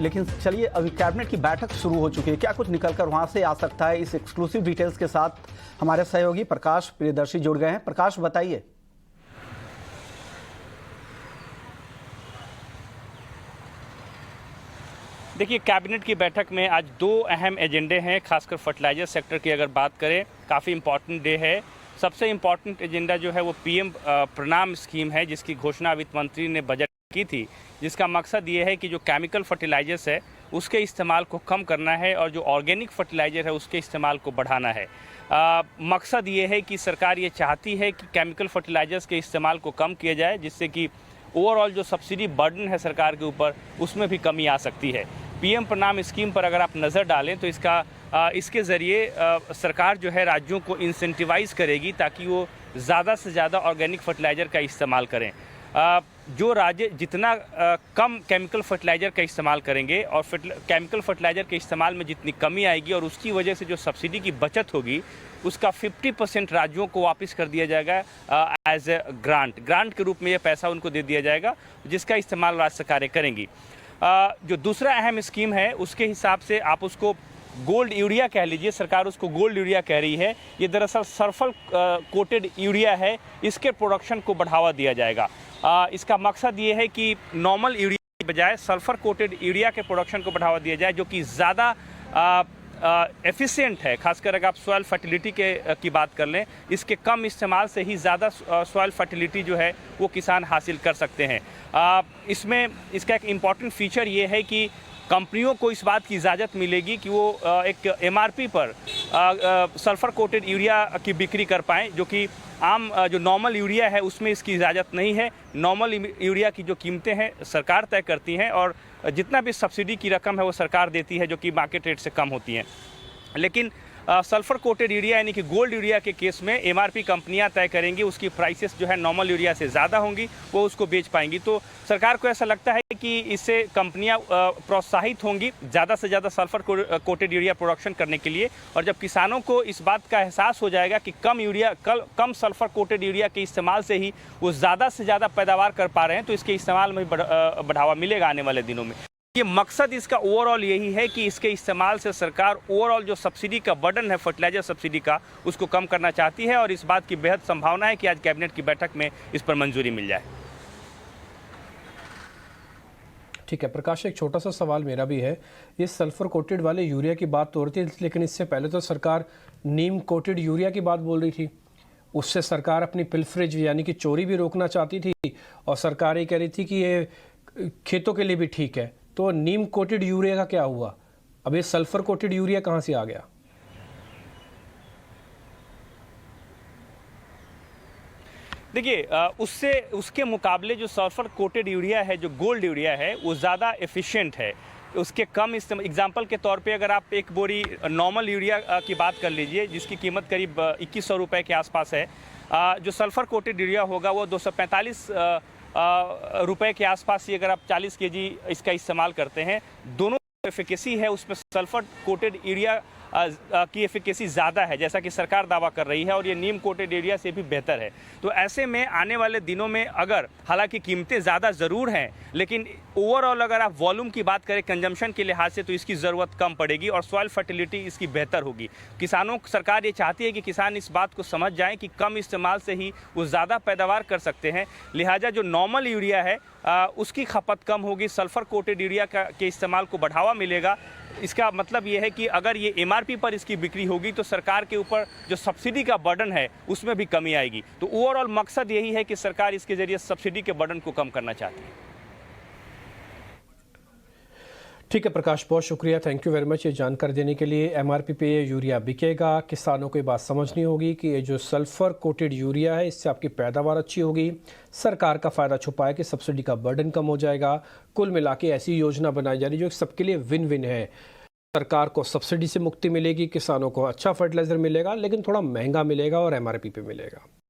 लेकिन चलिए, अभी कैबिनेट की बैठक शुरू हो चुकी है, क्या कुछ निकलकर वहां से आ सकता है? इस एक्सक्लूसिव डिटेल्स के साथ हमारे सहयोगी प्रकाश प्रियदर्शी जुड़ गए हैं। प्रकाश, बताइए। देखिए, कैबिनेट की बैठक में आज दो अहम एजेंडे हैं। खासकर फर्टिलाइजर सेक्टर की अगर बात करें, काफ़ी इम्पॉर्टेंट डे है। सबसे इम्पॉर्टेंट एजेंडा जो है वो पीएम प्रणाम स्कीम है, जिसकी घोषणा वित्त मंत्री ने बजट की थी, जिसका मकसद ये है कि जो केमिकल फर्टिलाइजर्स है उसके इस्तेमाल को कम करना है और जो ऑर्गेनिक फर्टिलाइजर है उसके इस्तेमाल को बढ़ाना है। मकसद ये है कि सरकार ये चाहती है कि केमिकल फर्टिलाइजर्स के इस्तेमाल को कम किया जाए, जिससे कि ओवरऑल जो सब्सिडी बर्डन है सरकार के ऊपर उसमें भी कमी आ सकती है। पीएम प्रणाम स्कीम पर अगर आप नज़र डालें तो इसके ज़रिए सरकार जो है राज्यों को इंसेंटिवाइज करेगी ताकि वो ज़्यादा से ज़्यादा ऑर्गेनिक फर्टिलाइज़र का इस्तेमाल करें। जो राज्य जितना कम केमिकल फर्टिलाइज़र का इस्तेमाल करेंगे और केमिकल फर्टिलाइज़र के इस्तेमाल में जितनी कमी आएगी और उसकी वजह से जो सब्सिडी की बचत होगी उसका 50% राज्यों को वापस कर दिया जाएगा एज ए ग्रांट के रूप में ये पैसा उनको दे दिया जाएगा, जिसका इस्तेमाल राज्य सरकारें करेंगी। जो दूसरा अहम स्कीम है उसके हिसाब से आप उसको गोल्ड यूरिया कह लीजिए, सरकार उसको गोल्ड यूरिया कह रही है। ये दरअसल सल्फर कोटेड यूरिया है, इसके प्रोडक्शन को बढ़ावा दिया जाएगा। इसका मकसद ये है कि नॉर्मल यूरिया की बजाय सल्फर कोटेड यूरिया के प्रोडक्शन को बढ़ावा दिया जाए, जो कि ज़्यादा एफिशिएंट है। खासकर अगर आप सॉइल फर्टिलिटी की बात कर लें, इसके कम इस्तेमाल से ही ज़्यादा सॉइल फर्टिलिटी जो है वो किसान हासिल कर सकते हैं। इसमें इसका एक इम्पॉर्टेंट फीचर ये है कि कंपनियों को इस बात की इजाज़त मिलेगी कि वो एक एमआरपी पर सल्फर कोटेड यूरिया की बिक्री कर पाएँ, जो कि आम जो नॉर्मल यूरिया है उसमें इसकी इजाज़त नहीं है। नॉर्मल यूरिया की जो कीमतें हैं सरकार तय करती हैं और जितना भी सब्सिडी की रकम है वो सरकार देती है, जो कि मार्केट रेट से कम होती हैं। लेकिन सल्फर कोटेड यूरिया यानी कि गोल्ड यूरिया के केस में एमआरपी कंपनियां तय करेंगी, उसकी प्राइसेस जो है नॉर्मल यूरिया से ज़्यादा होंगी, वो उसको बेच पाएंगी। तो सरकार को ऐसा लगता है कि इससे कंपनियां प्रोत्साहित होंगी ज़्यादा से ज़्यादा सल्फर कोटेड यूरिया प्रोडक्शन करने के लिए। और जब किसानों को इस बात का एहसास हो जाएगा कि कम सल्फर कोटेड यूरिया के इस्तेमाल से ही वो ज़्यादा से ज़्यादा पैदावार कर पा रहे हैं, तो इसके इस्तेमाल में बढ़ावा मिलेगा आने वाले दिनों में। ये मकसद इसका ओवरऑल यही है कि इसके इस्तेमाल से सरकार ओवरऑल जो सब्सिडी का बर्डन है फर्टिलाइजर सब्सिडी का, उसको कम करना चाहती है और इस बात की बेहद संभावना है कि आज कैबिनेट की बैठक में इस पर मंजूरी मिल जाए। ठीक है प्रकाश, एक छोटा सा सवाल मेरा भी है। ये सल्फर कोटेड वाले यूरिया की बात तो हो रही थी, लेकिन इससे पहले तो सरकार नीम कोटेड यूरिया की बात बोल रही थी। उससे सरकार अपनी पिल्फरेज यानी कि चोरी भी रोकना चाहती थी और सरकार ये कह रही थी कि ये खेतों के लिए भी ठीक है। तो नीम कोटेड यूरिया का क्या हुआ? अब ये सल्फर कोटेड यूरिया कहां से आ गया? देखिए, उसके मुकाबले जो सल्फर कोटेड यूरिया है, जो गोल्ड यूरिया है, वो ज़्यादा एफिशिएंट है। उसके कम एग्जाम्पल के तौर पे अगर आप एक बोरी नॉर्मल यूरिया की बात कर लीजिए, जिसकी कीमत करीब 2100 रुपये के आसपास है, जो सल्फर कोटेड यूरिया होगा वो 245 रुपए के आसपास ही अगर आप 40 केजी इसका इस्तेमाल करते हैं। दोनों एफिकेसी है उसमें सल्फर कोटेड यूरिया की एफिकेसी ज़्यादा है, जैसा कि सरकार दावा कर रही है, और ये नीम कोटेड यूरिया से भी बेहतर है। तो ऐसे में आने वाले दिनों में अगर हालांकि कीमतें ज़्यादा ज़रूर हैं, लेकिन ओवरऑल अगर आप वॉल्यूम की बात करें कंजम्पशन के लिहाज से, तो इसकी ज़रूरत कम पड़ेगी और सॉइल फर्टिलिटी इसकी बेहतर होगी। सरकार ये चाहती है कि किसान इस बात को समझ जाएं कि कम इस्तेमाल से ही वो ज़्यादा पैदावार कर सकते हैं। लिहाजा जो नॉर्मल यूरिया है उसकी खपत कम होगी, सल्फर कोटेड यूरिया के इस्तेमाल को बढ़ावा मिलेगा। इसका मतलब ये है कि अगर ये एमआरपी पर इसकी बिक्री होगी तो सरकार के ऊपर जो सब्सिडी का बर्डन है उसमें भी कमी आएगी। तो ओवरऑल मकसद यही है कि सरकार इसके जरिए सब्सिडी के बर्डन को कम करना चाहती है। ठीक है प्रकाश, बहुत शुक्रिया, थैंक यू वेरी मच ये जानकारी देने के लिए। एमआरपी पे ये यूरिया बिकेगा, किसानों को ये बात समझनी होगी कि ये जो सल्फर कोटेड यूरिया है इससे आपकी पैदावार अच्छी होगी, सरकार का फ़ायदा छुपा है कि सब्सिडी का बर्डन कम हो जाएगा। कुल मिला के ऐसी योजना बनाई जा रही है जो सबके लिए विन विन है। सरकार को सब्सिडी से मुक्ति मिलेगी, किसानों को अच्छा फर्टिलाइज़र मिलेगा, लेकिन थोड़ा महंगा मिलेगा और एमआरपी पे मिलेगा।